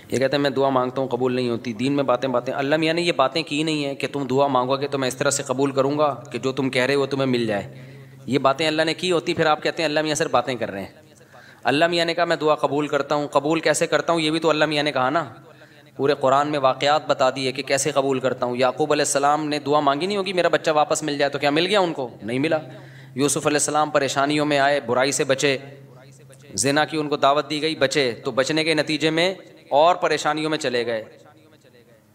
یہ کہتے ہیں میں دعا مانگتا ہوں قبول نہیں ہوتی, دین میں باتیں اللہ میاں نے یہ باتیں کی نہیں ہیں کہ تم دعا مانگو گے تو میں اس طرح سے قبول کروں گا کہ جو تم کہہ رہے ہو تمہیں مل جائے. یہ باتیں اللہ نے کی ہوتی, پھر آپ کہتے ہیں اللہ میاں صرف باتیں کر رہے ہیں. اللہ میاں نے کہا میں دعا قبول کرتا ہوں, قبول کیسے کرتا ہوں یہ بھی تو اللہ میاں نے کہا نا. پورے قرآن میں واقعات بتا دیے کہ کیسے قبول کرتا ہوں. یعقوب علیہ السلام نے دعا مانگی نہیں ہوگی میرا بچہ واپس مل جائے, تو کیا مل گیا ان کو؟ نہیں ملا. یوسف علیہ السلام پریشانیوں میں آئے, برائی سے بچے, زنا کی ان کو دعوت دی گئی, بچے, تو بچنے کے نتیجے میں اور پریشانیوں میں چلے گئے,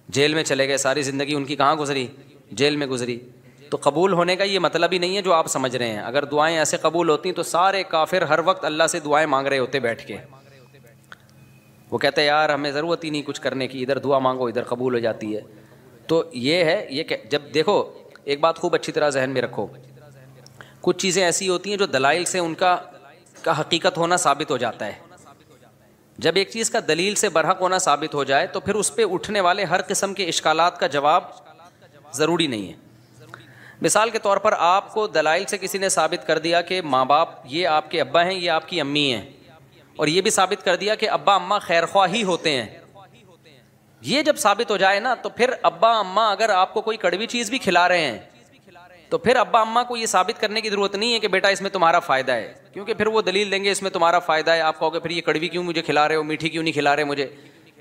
جیل میں چلے گئے, ساری زندگی ان کی کہاں گزری؟ جیل میں گزری. تو قبول ہونے کا یہ مطلب ہی نہیں ہے جو آپ سمجھ رہے ہیں. اگر دعائیں ایسے قبول ہوتی تو سارے کافر ہر وقت اللہ سے دعائیں مانگ رہے ہوتے بیٹھ کے. وہ کہتے ہیں یار ہمیں ضرورت ہی نہیں کچھ کرنے کی, ادھر دعا مانگو ادھر قبول ہو جاتی ہے. تو یہ ہے, یہ جب دیکھو ایک بات خوب اچھی طرح ذہن میں رکھو, کچھ چیزیں ایسی ہوتی ہیں جو دلائل سے ان کا حقیقت ہونا ثابت ہو جاتا ہے. جب ایک چیز کا دلیل سے برحق ہونا ثابت ہو جائے تو پھر اس پہ اٹھنے والے ہر قسم کے اشکالات کا جواب ضروری نہیں ہے. مثال کے طور پر آپ کو دلائل سے کسی نے ثابت کر دیا کہ ماں باپ یہ آپ کے ابا ہیں یہ آپ کی امی ہیں, اور یہ بھی ثابت کر دیا کہ ابا اماں خیر خواہ ہی ہوتے ہیں. یہ جب ثابت ہو جائے نا تو پھر ابا اماں اگر آپ کو کوئی کڑوی چیز بھی کھلا رہے ہیں تو پھر ابا اماں کو یہ ثابت کرنے کی ضرورت نہیں ہے کہ بیٹا اس میں تمہارا فائدہ ہے, کیونکہ پھر وہ دلیل دیں گے اس میں تمہارا فائدہ ہے. آپ کہو گے پھر یہ کڑوی کیوں مجھے کھلا رہے ہو, میٹھی کیوں نہیں کھلا رہے مجھے,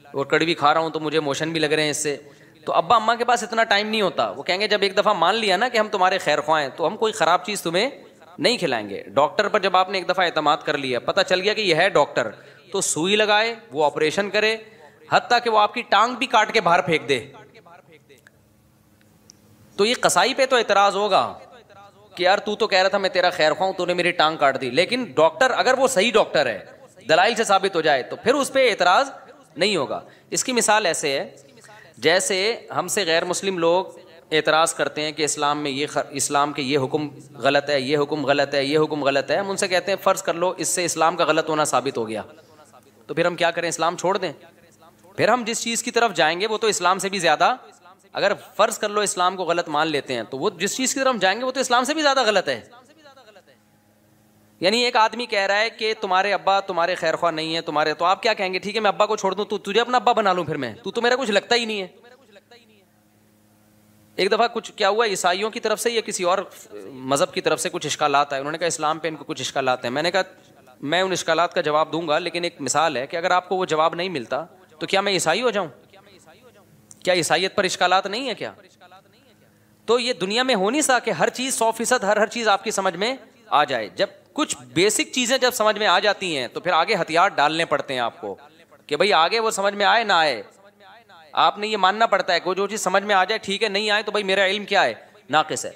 اور کڑوی کھا رہا ہوں تو مجھے موشن بھی لگ رہے ہیں اس سے. تو ابا اماں کے پاس اتنا ٹائم نہیں ہوتا, وہ کہیں گے جب ایک دفعہ مان لیا نا کہ ہم تمہارے خیر خواہ ہیں تو ہم کوئی خراب چیز تمہیں نہیں کھلائیں گے. ڈاکٹر پر جب آپ نے ایک دفعہ اعتماد کر لیا, پتہ چل گیا کہ یہ ہے ڈاکٹر, تو سوئی لگائے, وہ آپریشن کرے, حتیٰ کہ وہ آپ کی ٹانگ بھی کاٹ کے باہر پھینک دے. تو یہ قصائی پہ تو اعتراض ہوگا کہ یار تو کہہ رہا تھا میں تیرا خیر خواہ ہوں, تو نے میری ٹانگ کاٹ دی. لیکن ڈاکٹر اگر وہ صحیح ڈاکٹر ہے, دلائل سے ثابت ہو جائے, تو پھر اس پہ اعتراض نہیں ہوگا. اس کی مثال ایسے ہے جیسے ہم سے غیر مسلم لوگ اعتراض کرتے ہیں کہ اسلام میں اسلام کے یہ حکم غلط ہے, یہ حکم غلط ہے, یہ حکم غلط ہے. ہم ان سے کہتے ہیں فرض کر لو اس سے اسلام کا غلط ہونا ثابت ہو گیا, تو پھر ہم کیا کریں؟ اسلام چھوڑ دیں؟ پھر ہم جس چیز کی طرف جائیں گے وہ تو اسلام سے بھی زیادہ, اگر فرض کر لو اسلام کو غلط مان لیتے ہیں تو وہ جس چیز کی طرف ہم جائیں گے وہ تو اسلام سے بھی زیادہ غلط ہے. یعنی ایک آدمی کہہ رہا ہے کہ تمہارے ابا تمہارے خیر خواہ نہیں ہے تمہارے, تو آپ کیا کہیں گے؟ ٹھیک ہے میں ابا کو چھوڑ دوں, تو تجھے اپنا ابا بنا لوں, پھر میں تو میرا کچھ لگتا ہی نہیں ہے. ایک دفعہ کچھ کیا ہوا, عیسائیوں کی طرف سے یا کسی اور مذہب کی طرف سے کچھ اشکالات آئے, انہوں نے کہا اسلام پہ ان کو کچھ اشکالات ہیں. میں نے کہا میں ان اشکالات کا جواب دوں گا, لیکن ایک مثال ہے کہ اگر آپ کو وہ جواب نہیں ملتا تو کیا میں عیسائی ہو جاؤں؟ کیا عیسائیت پر اشکالات نہیں ہے کیا؟ تو یہ دنیا میں ہو نہیں سکتا کہ ہر چیز 100% ہر چیز آپ کی سمجھ میں آ جائے. جب کچھ بیسک چیزیں جب سمجھ میں آ جاتی ہیں تو پھر آگے ہتھیار ڈالنے پڑتے ہیں آپ کو کہ بھئی آگے وہ سمجھ میں آئے نہ آئے, آپ نے یہ ماننا پڑتا ہے کہ جو چیز سمجھ میں آ جائے ٹھیک ہے, نہیں آئے تو بھئی میرا علم کیا ہے؟ ناقص ہے.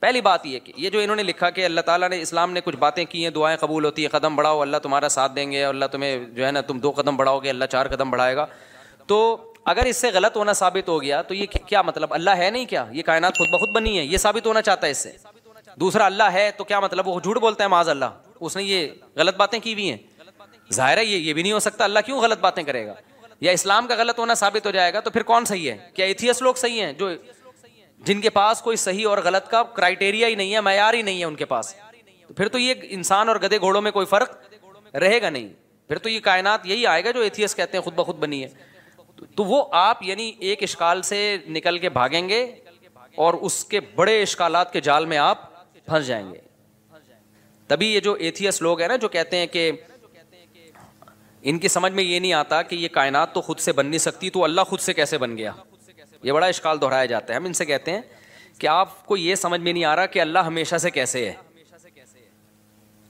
پہلی بات یہ کہ یہ جو انہوں نے لکھا کہ اللہ تعالیٰ نے اسلام نے کچھ باتیں کی ہیں, دعائیں قبول ہوتی ہیں, قدم بڑھاؤ اللہ تمہارا ساتھ دیں گے, اور اللہ تمہیں جو ہے نا تم 2 قدم بڑھاؤ گے اللہ 4 قدم بڑھائے گا. تو اگر اس سے غلط ہونا ثابت ہو گیا تو یہ کیا مطلب؟ اللہ ہے نہیں کیا؟ یہ کائنات خود بخود بنی ہے, یہ ثابت ہونا چاہتا ہے اس سے. دوسرا اللہ ہے تو کیا مطلب وہ جھوٹ بولتا ہے معاذ اللہ, اس نے یہ غلط باتیں کی ہوئی ہیں. ظاہر ہے یہ بھی نہیں ہو سکتا, اللہ کیوں غلط باتیں کرے گا؟ یا اسلام کا غلط ہونا ثابت ہو جائے گا تو پھر کون صحیح ہے؟ کیا ایتھیسٹ لوگ صحیح ہیں جو جن کے پاس کوئی صحیح اور غلط کا کرائٹیریا ہی نہیں ہے, معیار ہی نہیں ہے ان کے پاس؟ تو پھر تو یہ انسان اور گدھے گھوڑوں میں کوئی فرق رہے گا نہیں. پھر تو یہ کائنات یہی آئے گا جو ایتھیسٹ کہتے ہیں خود بخود بنی ہے. تو وہ آپ یعنی ایک اشکال سے نکل کے بھاگیں گے اور اس کے بڑے اشکالات کے جال میں آپ پھنس جائیں گے. تبھی یہ جو ایتھیسٹ لوگ ہیں نا جو کہتے ہیں کہ ان کی سمجھ میں یہ نہیں آتا کہ یہ کائنات تو خود سے بن نہیں سکتی, تو اللہ خود سے کیسے بن گیا؟ یہ بڑا اشکال دہرایا جاتا ہے. ہم ان سے کہتے ہیں کہ آپ کو یہ سمجھ میں نہیں آ رہا کہ اللہ ہمیشہ سے کیسے ہے,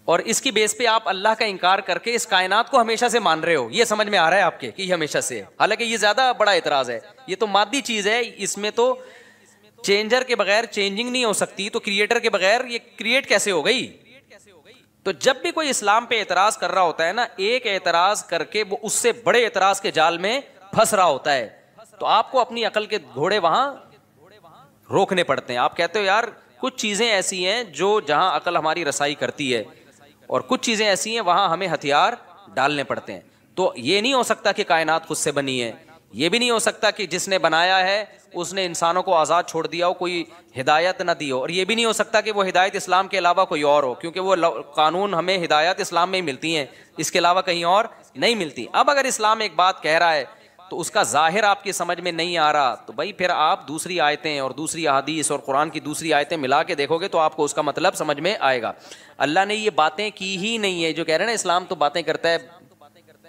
اور اس کی بیس پہ آپ اللہ کا انکار کر کے اس کائنات کو ہمیشہ سے مان رہے ہو. یہ سمجھ میں آ رہا ہے آپ کے کہ یہ ہمیشہ سے ہے, حالانکہ یہ زیادہ بڑا اعتراض ہے. یہ تو مادی چیز ہے, اس میں تو چینجر کے بغیر چینجنگ نہیں ہو سکتی, تو کریٹر کے بغیر یہ کریٹ کیسے ہو گئی؟ تو جب بھی کوئی اسلام پہ اعتراض کر رہا ہوتا ہے نا, ایک اعتراض کر کے وہ اس سے بڑے اعتراض کے جال میں پھنس رہا ہوتا ہے. تو آپ کو اپنی عقل کے گھوڑے وہاں روکنے پڑتے ہیں. آپ کہتے ہو یار کچھ چیزیں ایسی ہیں جو جہاں عقل ہماری رسائی کرتی ہے, اور کچھ چیزیں ایسی ہیں وہاں ہمیں ہتھیار ڈالنے پڑتے ہیں. تو یہ نہیں ہو سکتا کہ کائنات خود سے بنی ہے, یہ بھی نہیں ہو سکتا کہ جس نے بنایا ہے اس نے انسانوں کو آزاد چھوڑ دیا ہو, کوئی ہدایت نہ دی ہو, اور یہ بھی نہیں ہو سکتا کہ وہ ہدایت اسلام کے علاوہ کوئی اور ہو, کیونکہ وہ قانون ہمیں ہدایت اسلام میں ہی ملتی ہیں, اس کے علاوہ کہیں اور نہیں ملتی. اب اگر اسلام ایک بات کہہ رہا ہے تو اس کا ظاہر آپ کی سمجھ میں نہیں آ رہا تو بھائی پھر آپ دوسری آیتیں اور دوسری احادیث اور قرآن کی دوسری آیتیں ملا کے دیکھو گے تو آپ کو اس کا مطلب سمجھ میں آئے گا. اللہ نے یہ باتیں کی ہی نہیں ہے. جو کہہ رہے ہیں نا اسلام تو باتیں کرتا ہے,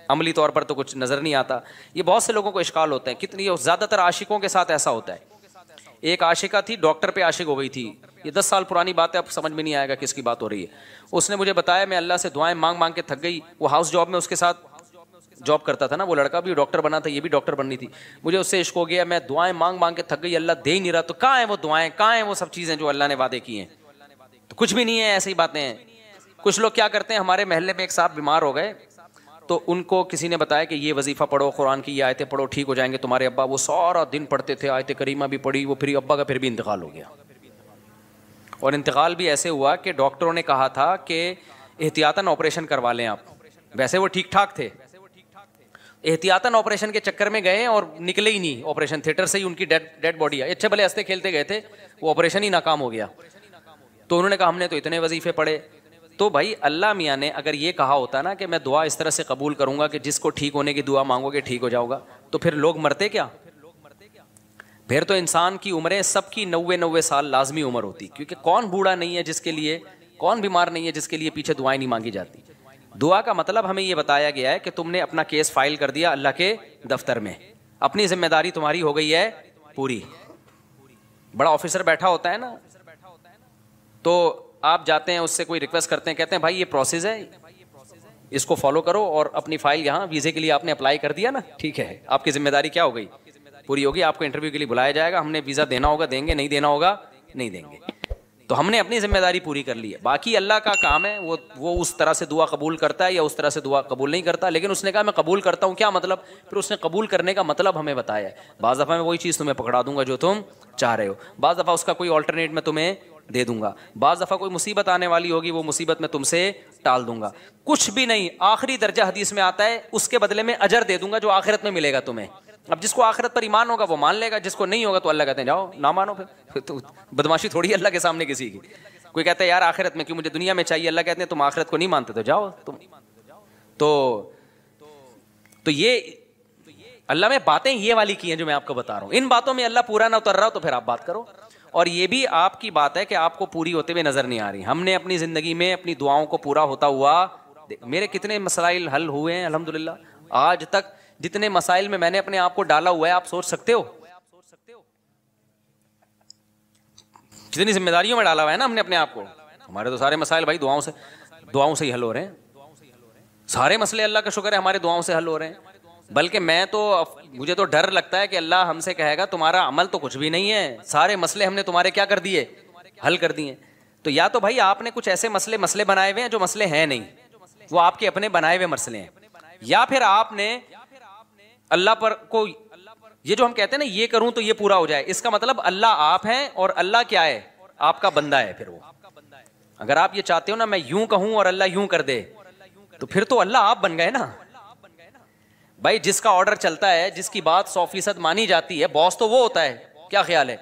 عملی طور پر تو کچھ نظر نہیں آتا. یہ بہت سے لوگوں کو اشکال ہوتا ہے, کتنی زیادہ تر عاشقوں کے ساتھ ایسا ہوتا ہے. ایک عاشقہ تھی, ڈاکٹر پہ عاشق ہو گئی تھی. یہ 10 سال پرانی بات ہے, اب سمجھ میں نہیں آئے گا کس کی بات ہو رہی ہے. اس نے مجھے بتایا میں اللہ سے دعائیں مانگ مانگ کے تھک گئی. وہ ہاؤس جاب میں اس کے ساتھ جاب کرتا تھا نا, وہ لڑکا بھی ڈاکٹر بنا تھا, یہ بھی ڈاکٹر بننی تھی. مجھے اس سے عشق ہو گیا, میں دعائیں مانگ مانگ کے تھک گئی, اللہ دے ہی نہیں رہا. تو کہاں ہیں وہ دعائیں, کہاں ہیں وہ سب چیزیں جو اللہ نے وعدے کی ہیں؟ تو کچھ بھی نہیں ہے, ایسی باتیں ہیں. کچھ لوگ کیا کرتے ہیں, ہمارے محلے میں ایک صاحب بیمار ہو گئے تو ان کو کسی نے بتایا کہ یہ وظیفہ پڑھو, قرآن کی یہ آیتیں پڑھو, ٹھیک ہو جائیں گے تمہارے ابا. وہ سارا دن پڑھتے تھے, آیت کریمہ بھی پڑھی, وہ پھر ابا کا پھر بھی انتقال ہو گیا. اور انتقال بھی ایسے ہوا کہ ڈاکٹروں نے کہا تھا کہ احتیاطاً آپریشن کروا لیں آپ. ویسے وہ ٹھیک ٹھاک تھے, احتیاطاً آپریشن کے چکر میں گئے اور نکلے ہی نہیں آپریشن تھیٹر سے ہی. ان کی ڈیڈ باڈی ہے, اچھے بھلے ہنستے کھیلتے گئے تھے, وہ آپریشن ہی ناکام ہو گیا. تو انہوں نے کہا ہم نے تو اتنے وظیفے پڑھے. تو بھائی اللہ میاں نے اگر یہ کہا ہوتا نا کہ میں دعا اس طرح سے قبول کروں گا کہ جس کو ٹھیک ہونے کی دعا مانگو گے ٹھیک ہو جاؤ گا, تو پھر لوگ مرتے کیا؟ پھر تو انسان کی عمریں سب کی 90 سال لازمی عمر ہوتی, کیونکہ کون بوڑھا نہیں ہے جس کے لیے, کون بیمار نہیں ہے جس کے لیے پیچھے دعائیں نہیں مانگی جاتی. دعا کا مطلب ہمیں یہ بتایا گیا ہے کہ تم نے اپنا کیس فائل کر دیا اللہ کے دفتر میں, اپنی ذمہ داری تمہاری ہو گئی ہے پوری. بڑا آفیسر بیٹھا ہوتا ہے نا, تو آپ جاتے ہیں اس سے کوئی ریکویسٹ کرتے ہیں, کہتے ہیں بھائی یہ پروسیس ہے, اس کو فالو کرو, اور اپنی فائل یہاں ویزے کے لیے آپ نے اپلائی کر دیا نا, ٹھیک ہے آپ کی ذمہ داری کیا ہو گئی, پوری ہوگی. آپ کو انٹرویو کے لیے بلایا جائے گا, ہم نے ویزا دینا ہوگا دیں گے, نہیں دینا ہوگا نہیں دیں گے. تو ہم نے اپنی ذمہ داری پوری کر لی ہے. باقی اللہ کا کام ہے, وہ اس طرح سے دعا قبول کرتا ہے یا اس طرح سے دعا قبول نہیں کرتا. لیکن اس نے کہا میں قبول کرتا ہوں, کیا مطلب؟ پھر اس نے قبول کرنے کا مطلب ہمیں بتایا ہے. بعض دفعہ میں وہی چیز تمہیں پکڑا دوں گا جو تم چاہ رہے ہو, بعض دفعہ اس کا کوئی آلٹرنیٹ میں تمہیں دے دوں گا, بعض دفعہ کوئی مصیبت آنے والی ہوگی وہ مصیبت میں تم سے ٹال دوں گا. کچھ بھی نہیں, آخری درجہ حدیث میں آتا ہے اس کے بدلے میں اجر دے دوں گا جو آخرت میں ملے گا تمہیں. اب جس کو آخرت پر ایمان ہوگا وہ مان لے گا, جس کو نہیں ہوگا تو اللہ کہتے ہیں جاؤ نہ مانو. پھر تو بدماشی تھوڑی اللہ کے سامنے کسی کی. کوئی کہتا ہے یار آخرت میں کیوں, مجھے دنیا میں چاہیے. اللہ کہتے ہیں تم آخرت کو نہیں مانتے تو جاؤ تم. تو یہ اللہ میں باتیں یہ والی کی ہیں جو میں آپ کو بتا رہا ہوں. ان باتوں میں اللہ پورا نہ اتر رہا تو پھر آپ بات کرو. اور یہ بھی آپ کی بات ہے کہ آپ کو پوری ہوتے ہوئے نظر نہیں آ رہی. ہم نے اپنی زندگی میں اپنی دعاؤں کو پورا ہوتا ہوا, میرے کتنے مسائل حل ہوئے ہیں الحمدللہ. آج تک جتنے مسائل میں میں نے اپنے آپ کو ڈالا ہوا ہے آپ سوچ سکتے ہو, جتنی ذمہ داریوں میں ڈالا ہوا ہے نا ہم نے اپنے آپ کو. ہمارے تو سارے مسائل بھائی دعاؤں سے ہی حل ہو رہے ہیں. سارے مسئلے اللہ کا شکر ہے ہمارے دعاؤں سے حل ہو رہے ہیں. بلکہ مجھے تو ڈر لگتا ہے کہ اللہ ہم سے کہے گا تمہارا عمل تو کچھ بھی نہیں ہے, سارے مسئلے ہم نے تمہارے کیا کر دیے, حل کر دیے. تو یا تو بھائی آپ نے کچھ ایسے مسئلے بنائے ہوئے ہیں جو مسئلے ہیں نہیں, وہ آپ کے اپنے بنائے ہوئے مسئلے ہیں, یا پھر آپ نے اللہ پر کو یہ جو ہم کہتے ہیں نا یہ کروں تو یہ پورا ہو جائے, اس کا مطلب اللہ آپ ہیں اور اللہ کیا ہے, آپ کا بندہ ہے. پھر وہ اگر آپ یہ چاہتے ہو نا میں یوں کہوں اور اللہ یوں کر دے, تو پھر تو اللہ آپ بن گئے نا بھائی. جس کا آرڈر چلتا ہے, جس کی بات 100% مانی جاتی ہے, باس تو وہ ہوتا ہے. کیا خیال ہے؟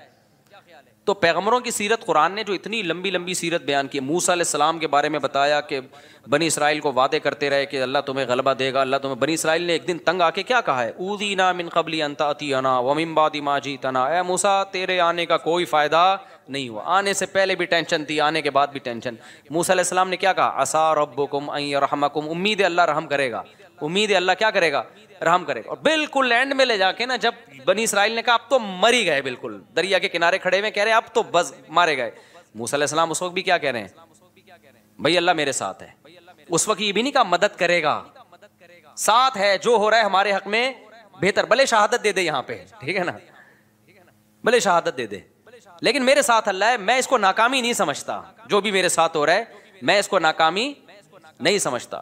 تو پیغمبروں کی سیرت قرآن نے جو اتنی لمبی لمبی سیرت بیان کی, موسیٰ علیہ السلام کے بارے میں بتایا کہ بنی اسرائیل کو وعدے کرتے رہے کہ اللہ تمہیں غلبہ دے گا, اللہ تمہیں. بنی اسرائیل نے ایک دن تنگ آ کے کیا کہا ہے, اوذینا من قبل ان تأتینا ومن بعد ما جئتنا, اے موسیٰ تیرے آنے کا کوئی فائدہ نہیں ہوا. آنے سے پہلے بھی ٹینشن تھی, آنے کے بعد بھی ٹینشن. موسیٰ علیہ السلام نے کیا کہا, عسیٰ ربکم ان یرحمکم, امید ہے اللہ رحم کرے گا, امید ہے اللہ کیا کرے گا, رحم کرے گا. اور بالکل اینڈ میں لے جا کے نا جب بنی اسرائیل نے کہا اب تو مر ہی گئے, بالکل دریا کے کنارے کھڑے ہوئے کہہ رہے اب تو بس مارے گئے. موسیٰ علیہ السلام اس وقت بھی کیا کہہ رہے ہیں, بھائی اللہ میرے ساتھ ہے. اس وقت یہ بھی نہیں کہا مدد کرے گا, ساتھ ہے, جو ہو رہا ہے ہمارے حق میں بہتر, بھلے شہادت دے دے یہاں پہ, ٹھیک ہے نا, بھلے شہادت دے دے, لیکن میرے ساتھ اللہ ہے. میں اس کو ناکامی نہیں سمجھتا, جو بھی میرے ساتھ ہو رہا ہے میں اس کو ناکامی نہیں سمجھتا.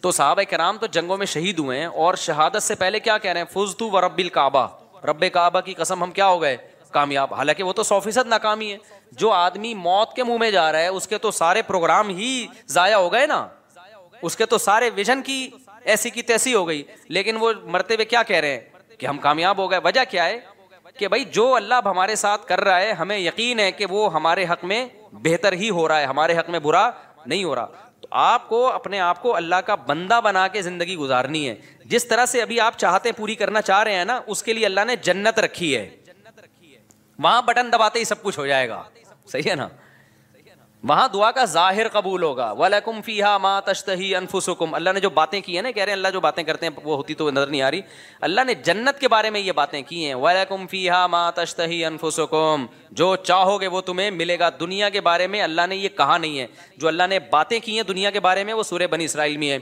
تو صحابہ کرام تو جنگوں میں شہید ہوئے ہیں, اور شہادت سے پہلے کیا کہہ رہے ہیں, فزتو ورب الکعبہ, رب کعبہ کی قسم ہم کیا ہو گئے, کامیاب. حالانکہ وہ تو 100% ناکامی ہے. جو آدمی موت کے منہ میں جا رہا ہے اس کے تو سارے پروگرام ہی ضائع ہو گئے نا, اس کے تو سارے ویژن کی ایسی کی تیسی ہو گئی. لیکن وہ مرتے ہوئے کیا کہہ رہے ہیں کہ ہم کامیاب ہو گئے. وجہ کیا ہے کہ بھائی جو اللہ اب ہمارے ساتھ کر رہا ہے ہمیں یقین ہے کہ وہ ہمارے حق میں بہتر ہی ہو رہا ہے, ہمارے حق میں برا نہیں ہو رہا. تو آپ کو اپنے آپ کو اللہ کا بندہ بنا کے زندگی گزارنی ہے. جس طرح سے ابھی آپ چاہتے پوری کرنا چاہ رہے ہیں نا, اس کے لیے اللہ نے جنت رکھی ہے. وہاں بٹن دباتے ہی سب کچھ ہو جائے گا, صحیح ہے نا. وہاں دعا کا ظاہر قبول ہوگا. وَلَكُمْ فِيهَا مَا تَشْتَهِي أَنفُسُكُمْ. اللہ نے جو باتیں کی ہیں نا, کہہ رہے ہیں اللہ جو باتیں کرتے ہیں وہ ہوتی تو نظر نہیں آ رہی. اللہ نے جنت کے بارے میں یہ باتیں کی ہیں. وَلَكُمْ فِيهَا مَا تَشْتَهِي أَنفُسُكُمْ. جو چاہو گے وہ تمہیں ملے گا. دنیا کے بارے میں اللہ نے یہ کہا نہیں ہے. جو اللہ نے باتیں کی ہیں دنیا کے بارے میں وہ سورہ بنی اسرائیل میں ہے.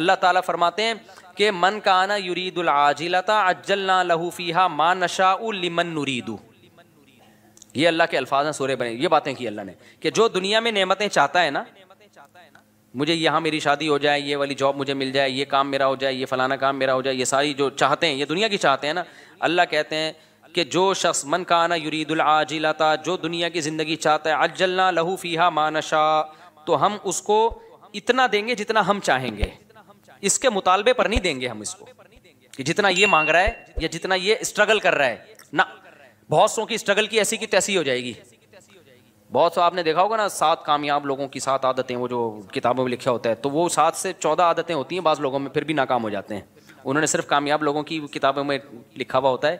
اللہ تعالیٰ فرماتے ہیں کہ من کان یرید العاجلۃ عجلنا له فیہا ما نشاء لمن نرید. یہ اللہ کے الفاظ ہیں سورہ بنی. یہ باتیں کی اللہ نے کہ جو دنیا میں نعمتیں چاہتا ہے نا, مجھے یہاں میری شادی ہو جائے, یہ والی جاب مجھے مل جائے, یہ کام میرا ہو جائے, یہ فلانا کام میرا ہو جائے, یہ ساری جو چاہتے ہیں یہ دنیا کی چاہتے ہیں نا, اللہ کہتے ہیں کہ جو شخص من کان یرید العاجلۃ, جو دنیا کی زندگی چاہتا ہے, عجلنا له فیہا ما نشاء, تو ہم اس کو اتنا دیں گے جتنا ہم چاہیں گے. اس کے مطالبے پر نہیں دیں گے ہم اس کو کہ جتنا یہ مانگ رہا ہے یا جتنا یہ اسٹرگل کر رہا ہے نا. بہت سو کی اسٹرگل کی ایسی کی تیسی ہو جائے گی. بہت سو آپ نے دیکھا ہوگا نا 7 کامیاب لوگوں کی 7 عادتیں, وہ جو کتابوں میں لکھا ہوتا ہے, تو وہ 7 سے 14 عادتیں ہوتی ہیں بعض لوگوں میں, پھر بھی ناکام ہو جاتے ہیں. انہوں نے صرف کامیاب لوگوں کی کتابوں میں لکھا ہوا ہوتا ہے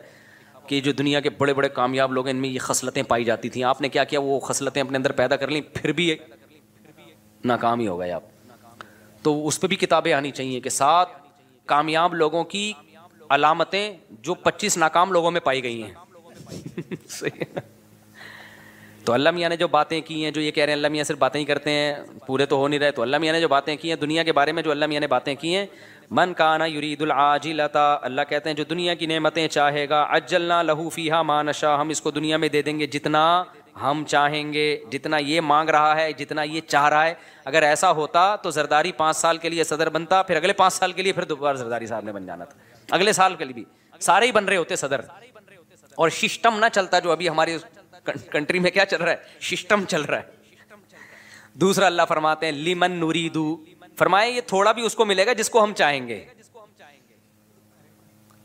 کہ جو دنیا کے بڑے بڑے کامیاب لوگ ہیں ان میں یہ خصلتیں پائی جاتی تھیں. آپ نے کیا کیا, وہ خصلتیں اپنے اندر پیدا کر لیں, پھر بھی ناکام ہی ہو گئے آپ. تو اس پہ بھی کتابیں آنی چاہیے کہ 7 کامیاب لوگوں کی علامتیں جو 25 ناکام لوگوں میں پائی گئی ہیں. تو اللہ میاں نے جو باتیں کی ہیں, جو یہ کہہ رہے ہیں اللہ میاں صرف باتیں ہی کرتے ہیں, پورے تو ہو نہیں رہے, تو اللہ میاں نے جو باتیں کی ہیں دنیا کے بارے میں, جو اللہ میاں نے باتیں کی ہیں, من کان یرید العاجلۃ, اللہ کہتے ہیں جو دنیا کی نعمتیں چاہے گا, عجلنا لہ فیہا ما نشاء, ہم اس کو دنیا میں دے دیں گے جتنا ہم چاہیں گے, جتنا یہ مانگ رہا ہے, جتنا یہ چاہ رہا ہے. اگر ایسا ہوتا تو زرداری 5 سال کے لیے صدر بنتا, پھر اگلے 5 سال کے لیے پھر دوبارہ زرداری صاحب نے بن جانا تھا, اگلے سال کے لیے بھی سارے ہی بن رہے ہوتے صدر. اور سسٹم نہ چلتا جو ابھی ہماری کنٹری میں کیا چل رہا ہے, سسٹم چل رہا ہے. دوسرا اللہ فرماتے ہیں لمن نرید, فرمائے یہ تھوڑا بھی اس کو ملے گا جس کو ہم چاہیں گے,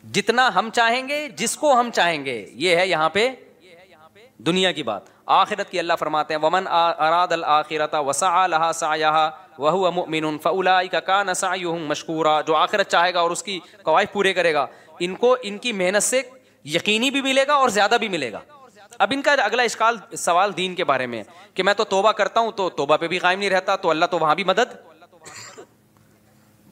جتنا ہم چاہیں گے, جس کو ہم چاہیں گے. یہ ہے یہاں پہ دنیا کی بات. آخرت کی اللہ فرماتے ہیں ومن اراد الآخرۃ وسعى لها سعيها وهو مؤمن فاولئک کان سعیهم مشکورا. جو آخرت چاہے گا اور اس کی قواعد پورے کرے گا, ان کو ان کی محنت سے یقینی بھی ملے گا اور زیادہ بھی ملے گا. اب ان کا اگلا سوال دین کے بارے میں کہ میں تو توبہ کرتا ہوں, تو توبہ پہ بھی قائم نہیں رہتا, تو اللہ تو وہاں بھی مدد.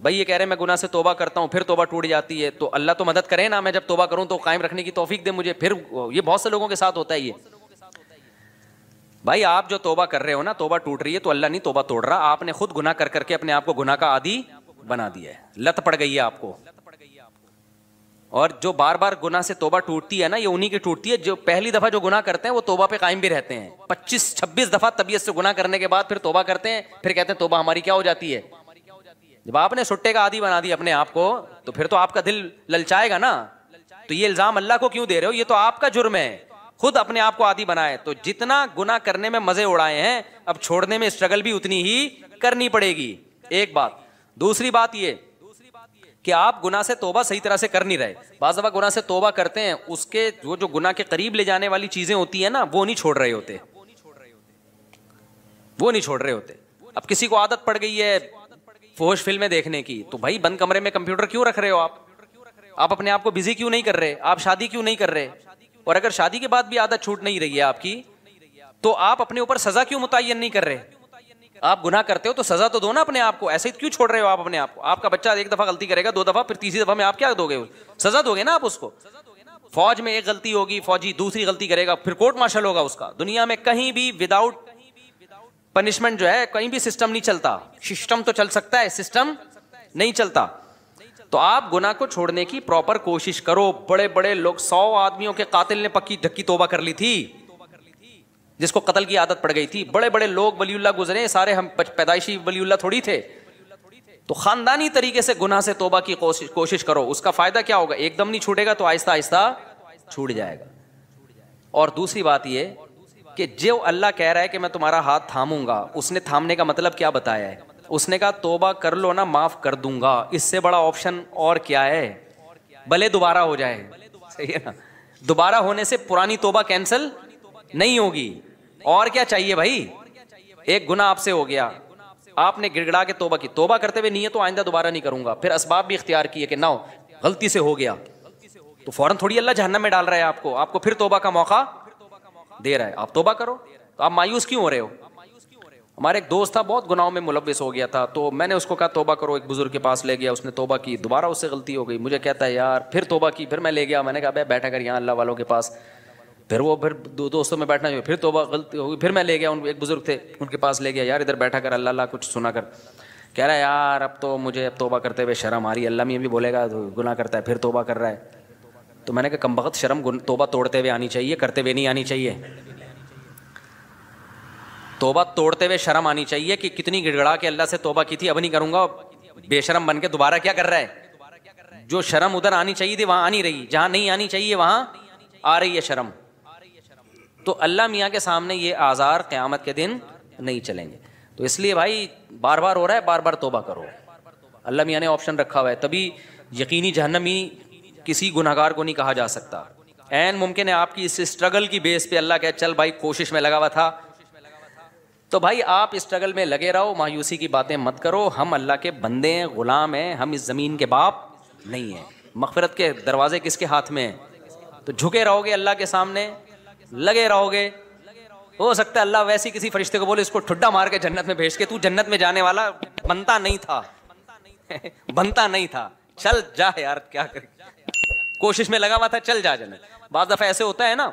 بھائی یہ کہہ رہے ہیں میں گناہ سے توبہ کرتا ہوں پھر توبہ ٹوٹ جاتی ہے, تو اللہ تو مدد کرے نا, میں جب توبہ کروں تو قائم رکھنے کی توفیق دے مجھے. پھر یہ بہت سے لوگوں کے ساتھ ہوتا ہے یہ. بھائی آپ جو توبہ کر رہے ہو نا, توبہ ٹوٹ رہی ہے تو اللہ نہیں توبہ توڑ رہا, آپ نے خود گناہ کر کر کے اپنے آپ کو گناہ کا عادی بنا دیا ہے, لت پڑ گئی ہے آپ کو. اور جو بار بار گناہ سے توبہ ٹوٹتی ہے نا, یہ انہی کی ٹوٹتی ہے جو پہلی دفعہ جو گناہ کرتے ہیں وہ توبہ پہ قائم بھی رہتے ہیں. 25-26 دفعہ طبیعت سے گناہ کرنے کے بعد پھر توبہ کرتے ہیں, پھر کہتے ہیں توبہ ہماری کیا ہو جاتی ہے. جب آپ نے سٹے کا عادی بنا دیا اپنے آپ کو, تو پھر تو آپ کا دل للچائے گا نا. تو یہ الزام اللہ کو کیوں دے رہے ہو, یہ تو آپ کا جرم ہے, خود اپنے آپ کو عادی بنائے. تو جتنا گناہ کرنے میں مزے اڑائے ہیں, اب چھوڑنے میں اسٹرگل بھی اتنی ہی کرنی پڑے گی. ایک بات. دوسری بات یہ کہ آپ گناہ سے توبہ صحیح طرح سے کر نہیں رہے. بعض دفعہ گناہ سے توبہ کرتے ہیں, اس کے وہ جو گناہ کے قریب لے جانے والی چیزیں ہوتی ہیں نا, وہ نہیں چھوڑ رہے ہوتے, وہ نہیں چھوڑ رہے ہوتے. اب کسی کو عادت پڑ گئی ہے فحش فلمیں دیکھنے کی, تو بھائی بند کمرے میں کمپیوٹر کیوں رکھ رہے ہو آپ اپنے آپ کو بزی کیوں نہیں کر رہے, آپ شادی کیوں نہیں کر رہے. اور اگر شادی کے بعد بھی عادت چھوٹ نہیں رہی ہے آپ کی, تو آپ اپنے اوپر سزا کیوں متعین نہیں کر رہے. آپ گناہ کرتے ہو تو سزا تو دو نا اپنے آپ کو, ایسے ہی کیوں چھوڑ رہے ہو آپ اپنے آپ کو. آپ کا بچہ 1 دفعہ غلطی کرے گا, 2 دفعہ, پھر تیسری دفعہ میں آپ کیا دو گے, سزا دو گے نا آپ اس کو. فوج میں 1 غلطی ہوگی, فوجی دوسری غلطی کرے گا, پھر کورٹ مارشل ہوگا اس کا. دنیا میں کہیں بھی وداؤٹ پنشمنٹ جو ہے کہیں بھی سسٹم نہیں چلتا. سسٹم تو چل سکتا ہے, سسٹم نہیں چلتا. تو آپ گناہ کو چھوڑنے کی پراپر کوشش کرو. بڑے بڑے لوگ, 100 آدمیوں کے قاتل نے پکی ڈھکی توبہ کر لی تھی, جس کو قتل کی عادت پڑ گئی تھی. بڑے بڑے لوگ ولی اللہ گزرے, سارے ہم پیدائشی ولی اللہ تھوڑی تھے. تو خاندانی طریقے سے گناہ سے توبہ کی کوشش کرو. اس کا فائدہ کیا ہوگا, ایک دم نہیں چھوٹے گا تو آہستہ آہستہ چھوٹ جائے گا. اور دوسری بات یہ کہ جو اللہ کہہ رہا ہے کہ میں تمہارا ہاتھ تھاموں گا, اس نے تھامنے کا مطلب کیا بتایا ہے. اس نے کہا توبہ کر لو نا, معاف کر دوں گا. اس سے بڑا آپشن اور کیا ہے, بھلے دوبارہ ہو جائے. صحیح ہے نا, دوبارہ ہونے سے پرانی توبہ کینسل نہیں ہوگی. اور کیا چاہیے بھائی, ایک گناہ آپ سے ہو گیا, آپ نے گڑ گڑا کے توبہ کی, توبہ کرتے ہوئے نیت تو آئندہ دوبارہ نہیں کروں گا, پھر اسباب بھی اختیار کیے کہ نہ ہو, غلطی سے ہو گیا, تو فوراً تھوڑی اللہ جہنم میں ڈال رہا ہے آپ کو پھر توبہ کا موقع دے رہا ہے, آپ توبہ کرو. تو آپ مایوس کیوں ہو رہے ہو؟ ہمارے ایک دوست تھا بہت گناہوں میں ملوث ہو گیا تھا, تو میں نے اس کو کہا توبہ کرو, ایک بزرگ کے پاس لے گیا, اس نے توبہ کی, دوبارہ اس سے غلطی ہو گئی, مجھے کہتا ہے یار پھر توبہ کی, پھر میں لے گیا, میں نے کہا بیٹھا کر یہاں اللہ والوں کے پاس, پھر وہ پھر دوستوں میں بیٹھنا جو, پھر توبہ غلطی ہو گئی, پھر میں لے گیا, ایک بزرگ تھے ان کے پاس لے گیا, یار ادھر بیٹھا کر اللہ کچھ سنا کر, کہہ رہا ہے یار اب تو مجھے اب توبہ کرتے ہوئے شرم آ رہی ہے, اللہ میں بھی بولے گا گناہ کرتا ہے پھر توبہ کر رہا ہے. تو میں نے کہا کمبخت شرم توبہ توڑتے ہوئے آنی چاہیے, کرتے ہوئے نہیں آنی چاہیے. توبہ توڑتے ہوئے شرم آنی چاہیے کہ کتنی گڑ گڑا کے اللہ سے توبہ کی تھی, اب نہیں کروں گا, بے شرم بن کے دوبارہ کیا کر رہا ہے. جو شرم ادھر آنی چاہیے تھی وہاں آ نہیں رہی, جہاں نہیں آنی چاہیے وہاں آ رہی ہے شرم. تو اللہ میاں کے سامنے یہ آزار قیامت کے دن نہیں چلیں گے. تو اس لیے بھائی بار بار ہو رہا ہے, بار بار توبہ کرو. اللہ میاں نے آپشن رکھا ہوا ہے, تبھی یقینی جہنمی کسی گناہگار کو نہیں کہا جا سکتا. عین ممکن ہے آپ کی اس اسٹرگل کی بیس پہ اللہ کہے چل بھائی کوشش میں لگا ہوا تھا, تو بھائی آپ اسٹرگل میں لگے رہو, مایوسی کی باتیں مت کرو. ہم اللہ کے بندے ہیں, غلام ہیں, ہم اس زمین کے باپ نہیں ہیں. مغفرت کے دروازے کس کے ہاتھ میں ہیں؟ تو جھکے رہو گے اللہ کے سامنے, لگے رہو گے. ہو سکتا ہے اللہ ویسی کسی فرشتے کو بولے اس کو ٹھڈا مار کے جنت میں بھیج کے, تو جنت میں جانے والا بنتا نہیں تھا, بنتا نہیں تھا, چل جا یار کیا کر, کوشش میں لگا ہوا تھا, چل جا جنت. بعض دفعہ ایسے ہوتا ہے نا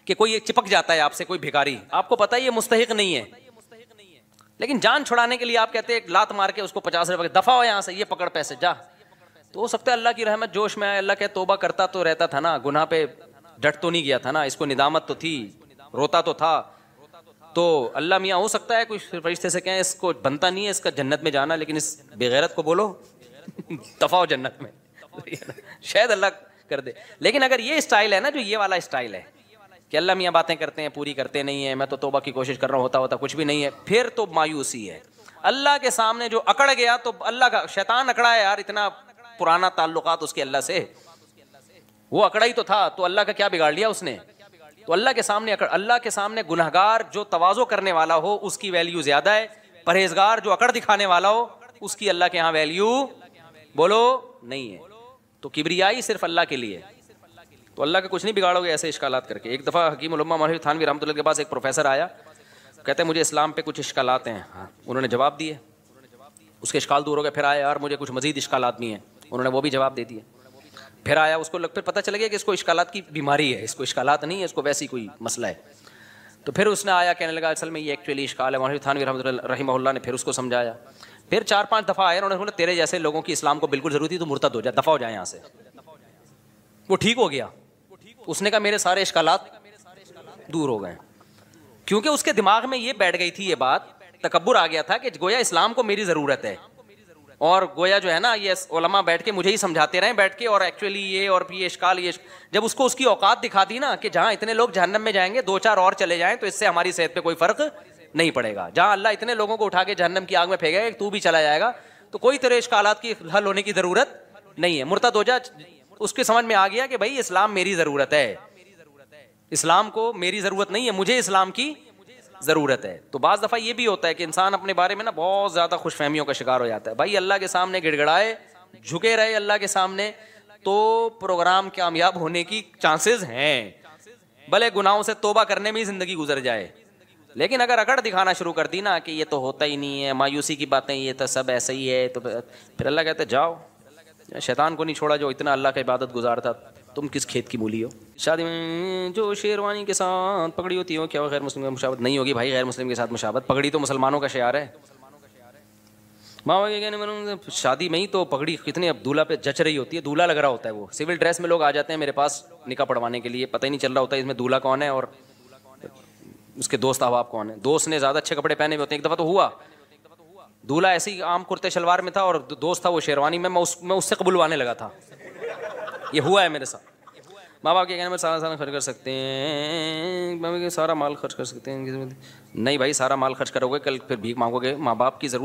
کہ کوئی چپک جاتا ہے آپ سے, کوئی بھکاری, آپ کو پتا ہے یہ مستحق نہیں ہے, لیکن جان چھڑانے کے لیے آپ کہتے ہیں ایک لات مار کے اس کو 50 روپے دفع ہو یہاں سے, یہ پکڑ پیسے جا. تو ہو سکتا ہے اللہ کی رحمت جوش میں آئے, اللہ کہ توبہ کرتا تو رہتا تھا نا, گناہ پہ ڈٹ تو نہیں گیا تھا نا, اس کو ندامت تو تھی, روتا تو تھا. تو اللہ میاں ہو سکتا ہے کوئی فرشتے سے کہیں اس کو بنتا نہیں ہے اس کا جنت میں جانا, لیکن اس بغیرت کو بولو دفع ہو جنت میں, شاید اللہ کر دے. لیکن اگر یہ اسٹائل ہے نا, جو یہ والا اسٹائل ہے کہ اللہ میاں باتیں کرتے ہیں پوری کرتے نہیں ہیں, میں تو توبہ کی کوشش کر رہا ہوں, ہوتا کچھ بھی نہیں ہے, پھر تو مایوسی ہے. اللہ کے سامنے جو اکڑ گیا تو اللہ کا شیطان اکڑا ہے یار, اتنا پرانا تعلقات اس کے اللہ سے, وہ اکڑا ہی تو تھا, تو اللہ کا کیا بگاڑ لیا اس نے. تو اللہ کے سامنے اللہ کے سامنے گنہگار جو تواضع کرنے والا ہو اس کی ویلیو زیادہ ہے, پرہیزگار جو اکڑ دکھانے والا ہو اس کی اللہ کے ہاں ویلیو بولو نہیں ہے. تو کبریائی صرف اللہ کے لیے, تو اللہ کا کچھ نہیں بگاڑو گے ایسے اشکالات کر کے. ایک دفعہ حکیم الامہ مولوی تھانوی رحمۃ اللہ کے پاس ایک پروفیسر آیا, کہتے ہیں مجھے اسلام پہ کچھ اشکالات ہیں. انہوں نے جواب دیے, اس کے اشکال دور ہو گئے. پھر آیا یار مجھے کچھ مزید اشکالات بھی ہیں, انہوں نے وہ بھی جواب دے دیے. پھر آیا, اس کو پھر پتہ چل گیا کہ اس کو اشکالات کی بیماری ہے, اس کو اشکالات نہیں ہے, اس کو ویسی کوئی مسئلہ ہے. تو پھر اس نے آیا کہنے لگا اصل میں یہ ایکچولی اشکال ہے. مولوی تھانوی رحمہ اللہ نے پھر اس کو سمجھایا. پھر 4-5 دفعہ آیا, انہوں نے بولا تیرے جیسے لوگوں کی اسلام کو بالکل ضرورت تھی, تو مرتد ہو جا, دفع ہو جائے یہاں سے. وہ ٹھیک ہو گیا. اس نے کہا میرے سارے اشکالات دور ہو گئے, کیونکہ اس کے دماغ میں یہ بیٹھ گئی تھی یہ بات, تکبر آ گیا تھا کہ گویا اسلام کو میری ضرورت ہے, اور گویا جو ہے نا یہ علماء بیٹھ کے مجھے ہی سمجھاتے رہے بیٹھ کے, اور ایکچولی یہ اور یہ اشکال یہ جب اس کو اس کی اوقات دکھا دی نا کہ جہاں اتنے لوگ جہنم میں جائیں گے 2-4 اور چلے جائیں تو اس سے ہماری صحت پہ کوئی فرق نہیں پڑے گا, جہاں اللہ اتنے لوگوں کو اٹھا کے جہنم کی آگ میں پھینکے گا تو بھی چلا جائے گا, تو کوئی تیرے اشکالات کی حل ہونے کی ضرورت نہیں ہے, مرتد ہو جا. اس کے سمجھ میں آ گیا کہ بھائی اسلام میری ضرورت ہے, اسلام کو میری ضرورت نہیں ہے, مجھے اسلام کی ضرورت ہے. تو بعض دفعہ یہ بھی ہوتا ہے کہ انسان اپنے بارے میں نا بہت زیادہ خوش فہمیوں کا شکار ہو جاتا ہے. بھائی اللہ کے سامنے گڑ گڑائے, جھکے رہے اللہ کے سامنے, تو پروگرام کامیاب ہونے کی چانسز ہیں. بھلے گناہوں سے توبہ کرنے میں ہی زندگی گزر جائے, لیکن اگر اکڑ دکھانا شروع کر دی نا کہ یہ تو ہوتا ہی نہیں ہے, مایوسی کی باتیں, یہ تو سب ایسا ہی ہے, تو پھر اللہ کہتے جاؤ, شیطان کو نہیں چھوڑا جو اتنا اللہ کا عبادت گزار تھا, تم کس کھیت کی مولی ہو. شادی میں جو شیروانی کے ساتھ پگڑی ہوتی ہو, کیا وہ غیر مسلم کی مشابہت نہیں ہوگی؟ بھائی غیر مسلم کے ساتھ مشابہت, پگڑی تو مسلمانوں کا شعار ہے. ماں کے کہنے میں شادی میں ہی تو پگڑی کتنے اب دولہا پہ جچ رہی ہوتی ہے, دولہا لگ رہا ہوتا ہے, وہ سول ڈریس میں لوگ آ جاتے ہیں میرے پاس نکاح پڑھوانے کے لیے, پتہ ہی نہیں چل رہا ہوتا ہے اس میں دولہا کون ہے اور اس کے دوست احباب کون ہیں. دوست نے زیادہ اچھے کپڑے پہنے ہوئے ہوتے ہیں. ایک دفعہ تو ہوا دولہا ایسے ہی عام کرتے شلوار میں تھا اور دوست تھا وہ شیروانی میں, میں اس سے قبولوانے لگا تھا. یہ ہوا ہے میرے ساتھ. ماں باپ کے کہنے میں سارا خرچ کر سکتے ہیں, سارا مال خرچ کر سکتے ہیں, نہیں بھائی سارا مال خرچ کرو گے کل پھر بھیک مانگو گے, ماں باپ کی ضرورت